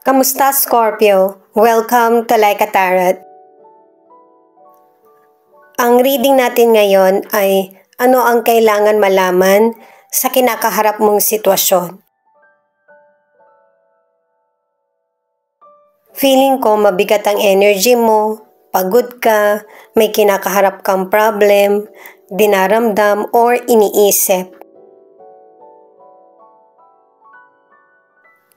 Kamusta, Scorpio? Welcome to Like a Tarot. Ang reading natin ngayon ay ano ang kailangan malaman sa kinakaharap mong sitwasyon. Feeling ko mabigat ang energy mo, pagod ka, may kinakaharap kang problem, dinaramdam or iniisip.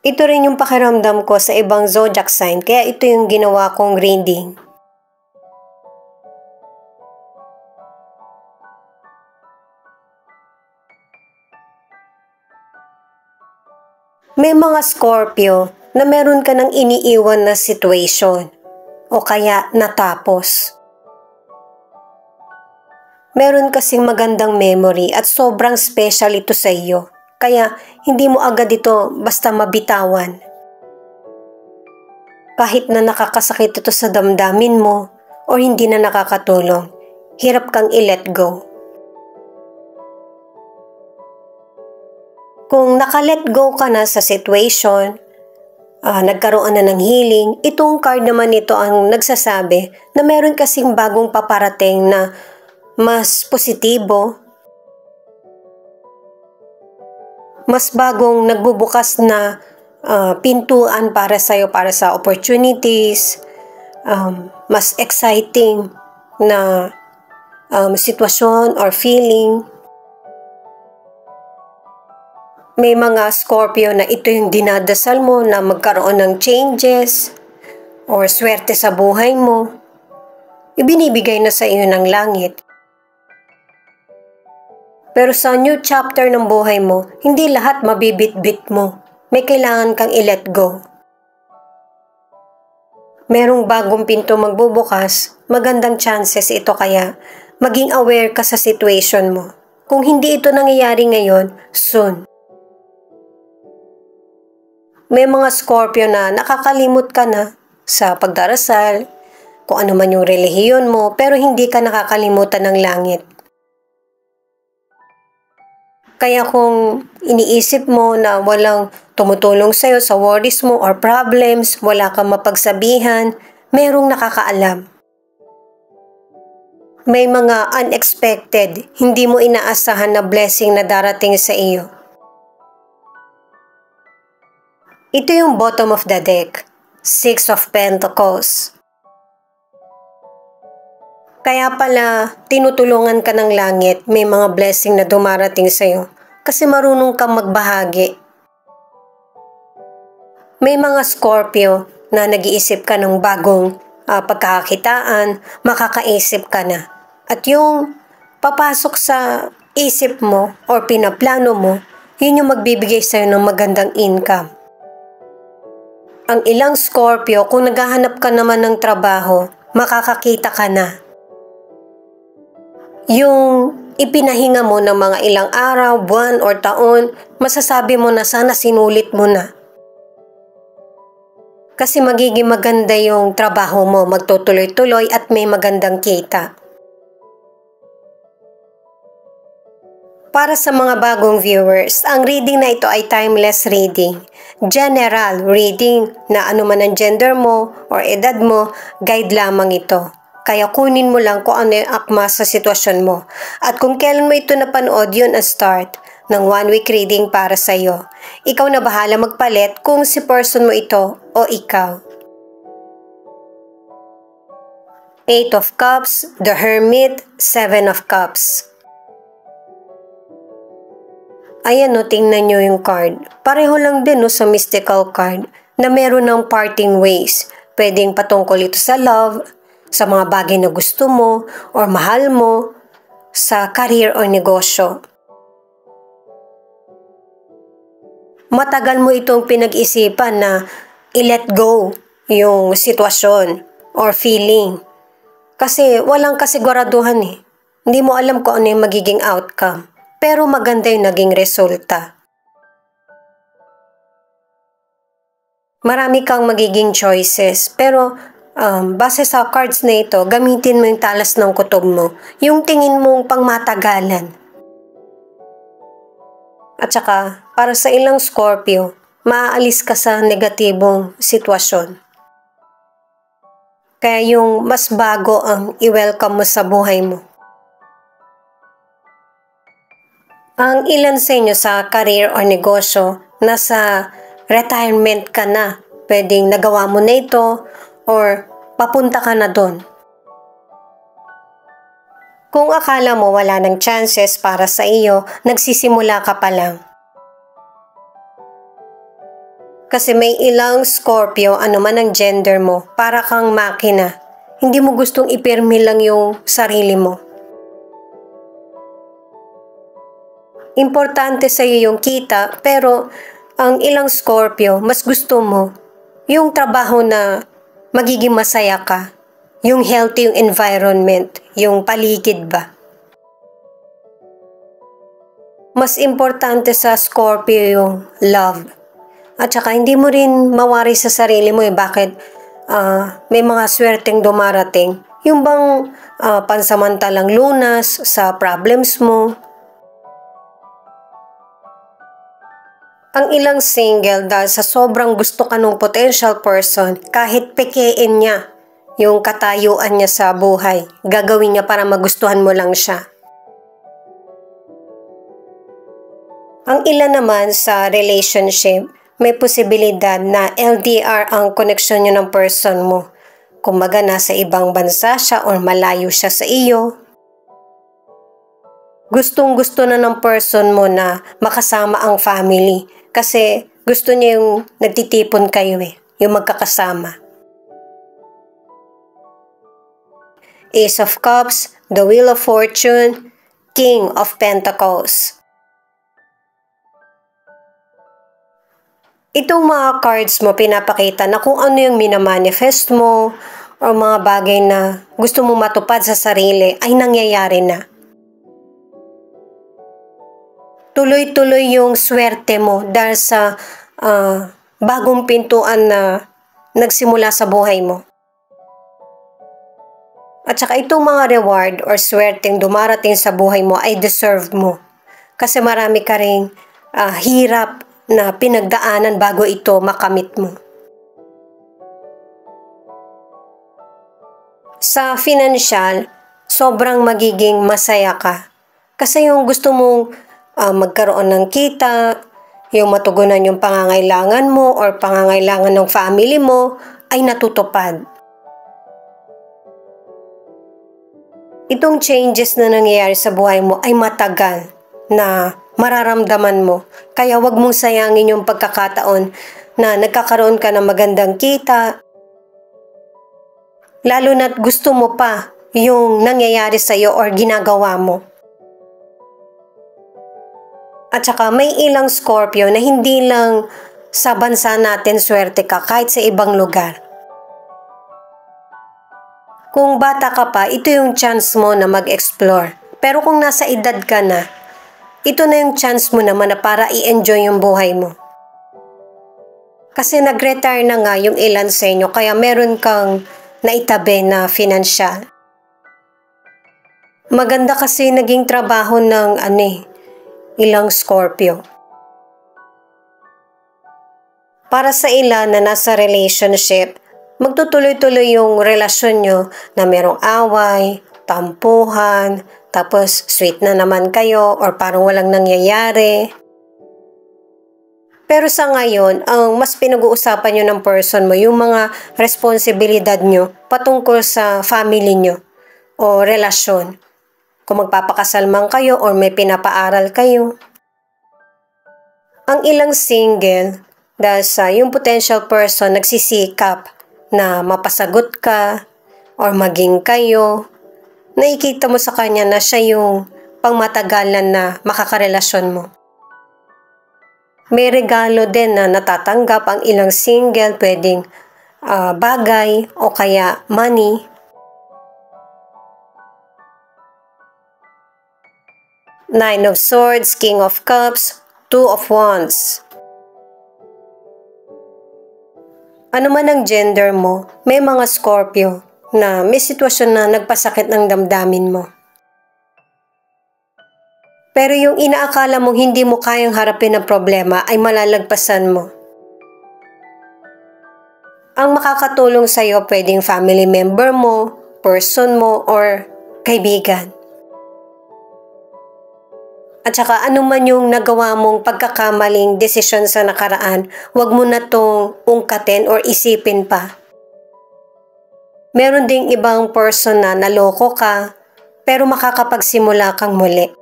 Ito rin yung pakiramdam ko sa ibang zodiac sign, kaya ito yung ginawa kong reading. May mga Scorpio na meron ka ng iniiwan na situation o kaya natapos. Meron kasing magandang memory at sobrang special ito sa iyo, kaya hindi mo agad ito basta mabitawan. Kahit na nakakasakit ito sa damdamin mo o hindi na nakakatulong, hirap kang i-let go. Kung naka-let go ka na sa situation, nagkaroon na ng healing, itong card naman ito ang nagsasabi na meron kasing bagong paparating na mas positibo, mas bagong nagbubukas na pintuan para sa'yo, para sa opportunities, mas exciting na sitwasyon or feeling. May mga Scorpio na ito yung dinadasal mo na magkaroon ng changes or swerte sa buhay mo. Ibinibigay na sa iyo ng langit. Pero sa new chapter ng buhay mo, hindi lahat mabibitbit mo. May kailangan kang i-let go. Merong bagong pinto magbubukas, magandang chances ito, kaya maging aware ka sa situation mo. Kung hindi ito nangyayari ngayon, soon. May mga Scorpio na nakakalimot ka na sa pagdarasal, kung ano man yung relihiyon mo, pero hindi ka nakakalimutan ng langit. Kaya kung iniisip mo na walang tumutulong sa'yo sa worries mo or problems, wala kang mapagsabihan, merong nakakaalam. May mga unexpected, hindi mo inaasahan na blessing na darating sa iyo. Ito yung bottom of the deck, Six of Pentacles. Kaya pala, tinutulungan ka ng langit, may mga blessing na dumarating sa'yo kasi marunong kang magbahagi. May mga Scorpio na nag-iisip ka ng bagong pagkakakitaan, makakaisip ka na. At yung papasok sa isip mo or pinaplano mo, yun yung magbibigay sa'yo ng magandang income. Ang ilang Scorpio, kung naghahanap ka naman ng trabaho, makakakita ka na. Yung ipinahinga mo ng mga ilang araw, buwan, or taon, masasabi mo na sana sinulit mo na. Kasi magiging maganda yung trabaho mo, magtutuloy-tuloy at may magandang kita. Para sa mga bagong viewers, ang reading na ito ay timeless reading. General reading na anuman ang gender mo or edad mo, guide lamang ito. Kaya kunin mo lang kung ano yung akma sa sitwasyon mo. At kung kailan mo ito napanood, yun ang start ng 1-week reading para sa iyo. Ikaw na bahala magpalit kung si person mo ito o ikaw. 8 of Cups, the Hermit, 7 of Cups. Ayan o, tingnan nyo yung card. Pareho lang din sa mystical card na meron ng parting ways. Pwedeng patungkol ito sa love, sa mga bagay na gusto mo or mahal mo, sa career o negosyo. Matagal mo itong pinag-isipan na i-let go yung sitwasyon or feeling. Kasi walang kasiguraduhan eh. Hindi mo alam kung ano yung magiging outcome. Pero maganda yung naging resulta. Marami kang magiging choices, pero base sa cards na ito, gamitin mo yung talas ng kutob mo, yung tingin mong pangmatagalan. At saka, para sa ilang Scorpio, maaalis ka sa negatibong sitwasyon. Kaya yung mas bago ang i-welcome mo sa buhay mo. Ang ilan sa inyo sa career o negosyo, nasa retirement ka na. Pwedeng nagawa mo na ito or papunta ka na doon. Kung akala mo wala ng chances para sa iyo, nagsisimula ka pa lang. Kasi may ilang Scorpio, ano man ang gender mo, para kang makina. Hindi mo gustong ipirmi lang yung sarili mo. Importante sa iyo yung kita, pero ang ilang Scorpio, mas gusto mo yung trabaho na magiging masaya ka, yung healthy yung environment, yung paligid ba. Mas importante sa Scorpio yung love. At saka hindi mo rin mawari sa sarili mo bakit may mga swerteng dumarating. Yung bang pansamantalang lunas sa problems mo. Ang ilang single dahil sa sobrang gusto ka ng potential person, kahit pekein niya yung katayuan niya sa buhay, gagawin niya para magustuhan mo lang siya. Ang ilan naman sa relationship, may posibilidad na LDR ang koneksyon niyo ng person mo. Kumbaga nasa ibang bansa siya or malayo siya sa iyo. Gustong-gusto na ng person mo na makasama ang family kasi gusto niya yung nagtitipon kayo yung magkakasama. Ace of Cups, the Wheel of Fortune, King of Pentacles. Itong mga cards mo pinapakita na kung ano yung minamanifest mo o mga bagay na gusto mo matupad sa sarili ay nangyayari na. Tuloy-tuloy yung swerte mo dahil sa bagong pintuan na nagsimula sa buhay mo. At saka itong mga reward or swerteng dumarating sa buhay mo ay deserve mo. Kasi marami ka ring hirap na pinagdaanan bago ito makamit mo. Sa financial, sobrang magiging masaya ka. Kasi yung gusto mong magkaroon ng kita, yung matugunan yung pangangailangan mo or pangangailangan ng family mo ay natutupad. Itong changes na nangyayari sa buhay mo ay matagal na mararamdaman mo. Kaya wag mong sayangin yung pagkakataon na nagkakaroon ka ng magandang kita. Lalo na't gusto mo pa yung nangyayari sa iyo or ginagawa mo. At saka may ilang Scorpio na hindi lang sa bansa natin swerte ka kahit sa ibang lugar. Kung bata ka pa, ito yung chance mo na mag-explore. Pero kung nasa edad ka na, ito na yung chance mo naman na para i-enjoy yung buhay mo. Kasi nag-retire na nga yung ilan sa inyo kaya meron kang naitabi na financial. Maganda kasi naging trabaho ng ilang Scorpio. Para sa ilan na nasa relationship, magtutuloy-tuloy yung relasyon nyo na merong away, tampuhan, tapos sweet na naman kayo or parang walang nangyayari. Pero sa ngayon, ang mas pinag-uusapan nyo ng person mo, yung mga responsibilidad nyo patungkol sa family nyo o relasyon. Kung magpapakasal man kayo or may pinapaaral kayo. Ang ilang single, dahil sa yung potential person nagsisikap na mapasagot ka or maging kayo, nakikita mo sa kanya na siya yung pangmatagalan na makakarelasyon mo. May regalo din na natatanggap ang ilang single, pwedeng bagay o kaya money. Nine of Swords, King of Cups, Two of Wands. Ano man ang gender mo, may mga Scorpio na may sitwasyon na nagpasakit ng damdamin mo. Pero yung inaakala mong hindi mo kayang harapin ang problema ay malalagpasan mo. Ang makakatulong sa'yo pwedeng family member mo, person mo, or kaibigan. At saka anuman yung nagawa mong pagkakamaling desisyon sa nakaraan, huwag mo na tong ungkatin or isipin pa. Meron ding ibang person na naloko ka, pero makakapagsimula kang muli.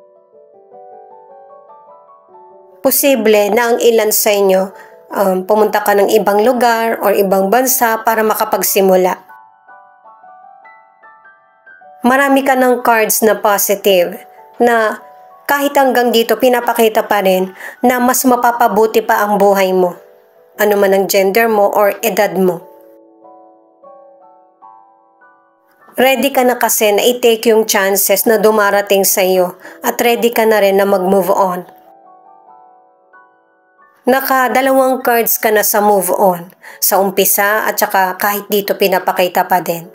Posible na ang ilan sa inyo, pumunta ka ng ibang lugar or ibang bansa para makapagsimula. Marami ka ng cards na positive na kahit hanggang dito pinapakita pa rin na mas mapapabuti pa ang buhay mo, ano man ang gender mo or edad mo. Ready ka na kasi na i-take yung chances na dumarating sa iyo at ready ka na rin na mag-move on. Naka-2 cards ka na sa move on, sa umpisa at saka kahit dito pinapakita pa din.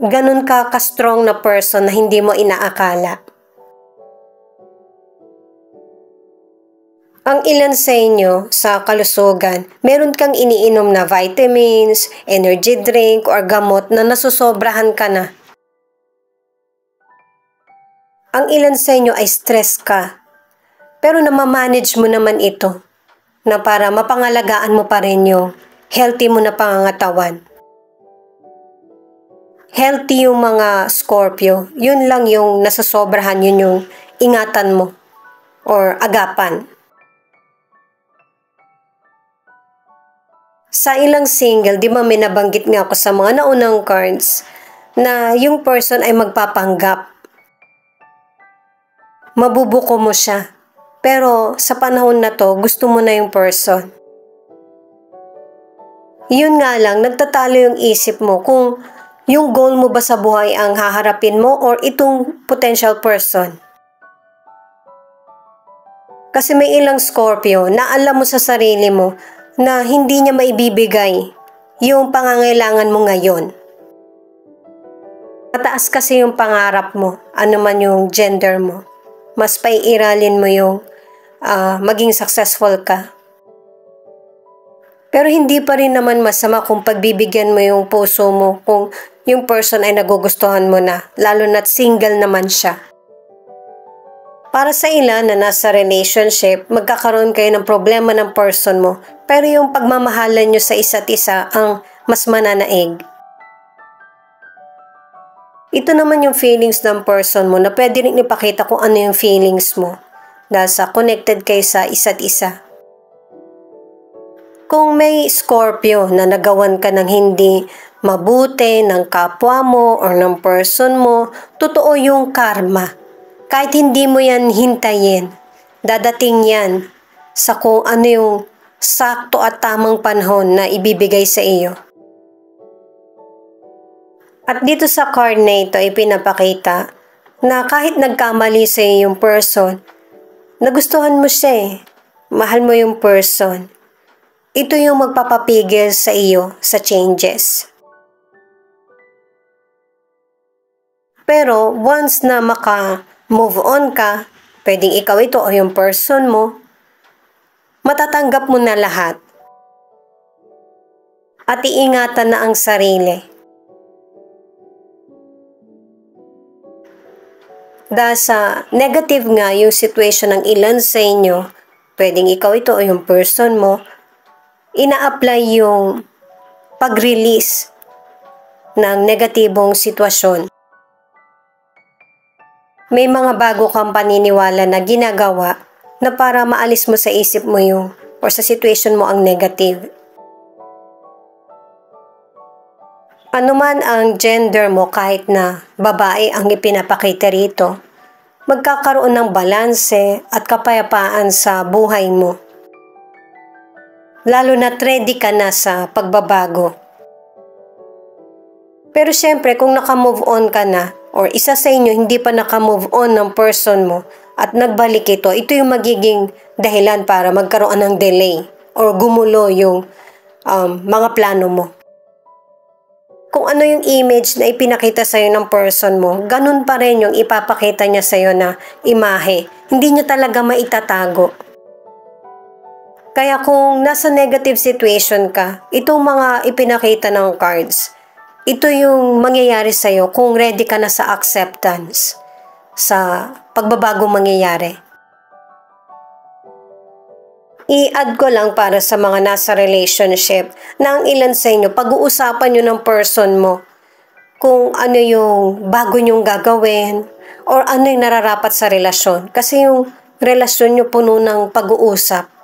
Ganun ka ka-strong na person na hindi mo inaakala. Ang ilan sa inyo sa kalusugan, meron kang iniinom na vitamins, energy drink, or gamot na nasusobrahan ka na. Ang ilan sa inyo ay stress ka, pero namamanage mo naman ito na para mapangalagaan mo pa rin yung healthy mo na pangangatawan. Healthy yung mga Scorpio, yun lang yung nasasobrahan, yun yung ingatan mo or agapan. Sa ilang single, di ba may nabanggit nga ako sa mga naunang cards na yung person ay magpapanggap. Mabubuko mo siya. Pero sa panahon na to, gusto mo na yung person. Yun nga lang, nagtatalo yung isip mo kung yung goal mo ba sa buhay ang haharapin mo or itong potential person. Kasi may ilang Scorpio na alam mo sa sarili mo na hindi niya maibibigay yung pangangailangan mo ngayon. Mataas kasi yung pangarap mo, ano man yung gender mo. Mas paiiralin mo yung maging successful ka. Pero hindi pa rin naman masama kung pagbibigyan mo yung puso mo kung yung person ay nagugustuhan mo na, lalo na't single naman siya. Para sa ilan na nasa relationship, magkakaroon kayo ng problema ng person mo, pero yung pagmamahalan nyo sa isa't isa ang mas mananaig. Ito naman yung feelings ng person mo na pwede rin ipakita kung ano yung feelings mo dahil sa connected kayo sa isa't isa. Kung may Scorpio na nagawan ka ng hindi mabuti ng kapwa mo or ng person mo, totoo yung karma. Kahit hindi mo yan hintayin, dadating yan sa kung ano yung sakto at tamang panahon na ibibigay sa iyo. At dito sa card na ito ay pinapakita na kahit nagkamali sa iyo yung person, nagustuhan mo siya mahal mo yung person. Ito yung magpapapigil sa iyo sa changes. Pero once na move on ka, pwedeng ikaw ito o yung person mo, matatanggap mo na lahat. At iingatan na ang sarili. Dahil sa negative nga yung situation ng ilan sa inyo, pwedeng ikaw ito o yung person mo, ina-apply yung pag-release ng negatibong sitwasyon. May mga bago kang paniniwala na ginagawa na para maalis mo sa isip mo yung or sa situation mo ang negative. Ano man ang gender mo kahit na babae ang ipinapakita rito, magkakaroon ng balanse at kapayapaan sa buhay mo. Lalo na ready ka na sa pagbabago. Pero syempre kung naka-move on ka na, or isa sa inyo hindi pa naka-move on ng person mo at nagbalik ito yung magiging dahilan para magkaroon ng delay or gumulo yung mga plano mo. Kung ano yung image na ipinakita sa'yo ng person mo, ganun pa rin yung ipapakita niya sa'yo na imahe. Hindi niya talaga maitatago. Kaya kung nasa negative situation ka, itong mga ipinakita ng cards, ito yung mangyayari sa'yo kung ready ka na sa acceptance, sa pagbabagong mangyayari. I-add ko lang para sa mga nasa relationship na ang ilan sa inyo, pag-uusapan nyo ng person mo kung ano yung bago nyong gagawin or ano yung nararapat sa relasyon. Kasi yung relasyon nyo puno ng pag-uusap.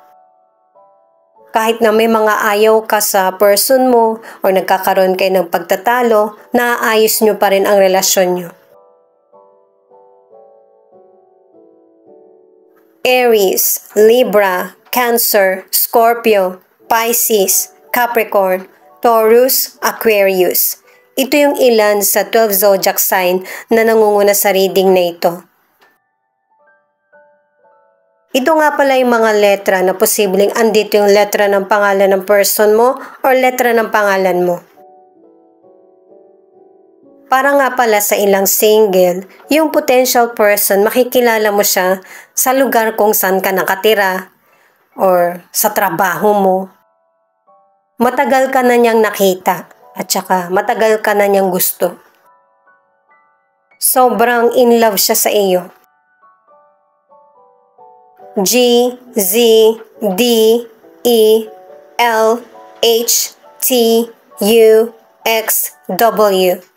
Kahit na may mga ayaw ka sa person mo o nagkakaroon kayo ng pagtatalo, naaayos nyo pa rin ang relasyon nyo. Aries, Libra, Cancer, Scorpio, Pisces, Capricorn, Taurus, Aquarius. Ito yung ilan sa 12 zodiac sign na nangunguna sa reading na ito. Ito nga pala yung mga letra na posibleng andito yung letra ng pangalan ng person mo or letra ng pangalan mo. Para nga pala sa ilang single, yung potential person, makikilala mo siya sa lugar kung saan ka nakatira or sa trabaho mo. Matagal ka na niyang nakita at saka matagal ka na niyang gusto. Sobrang in love siya sa iyo. G, Z, D, E, L, H, T, U, X, W.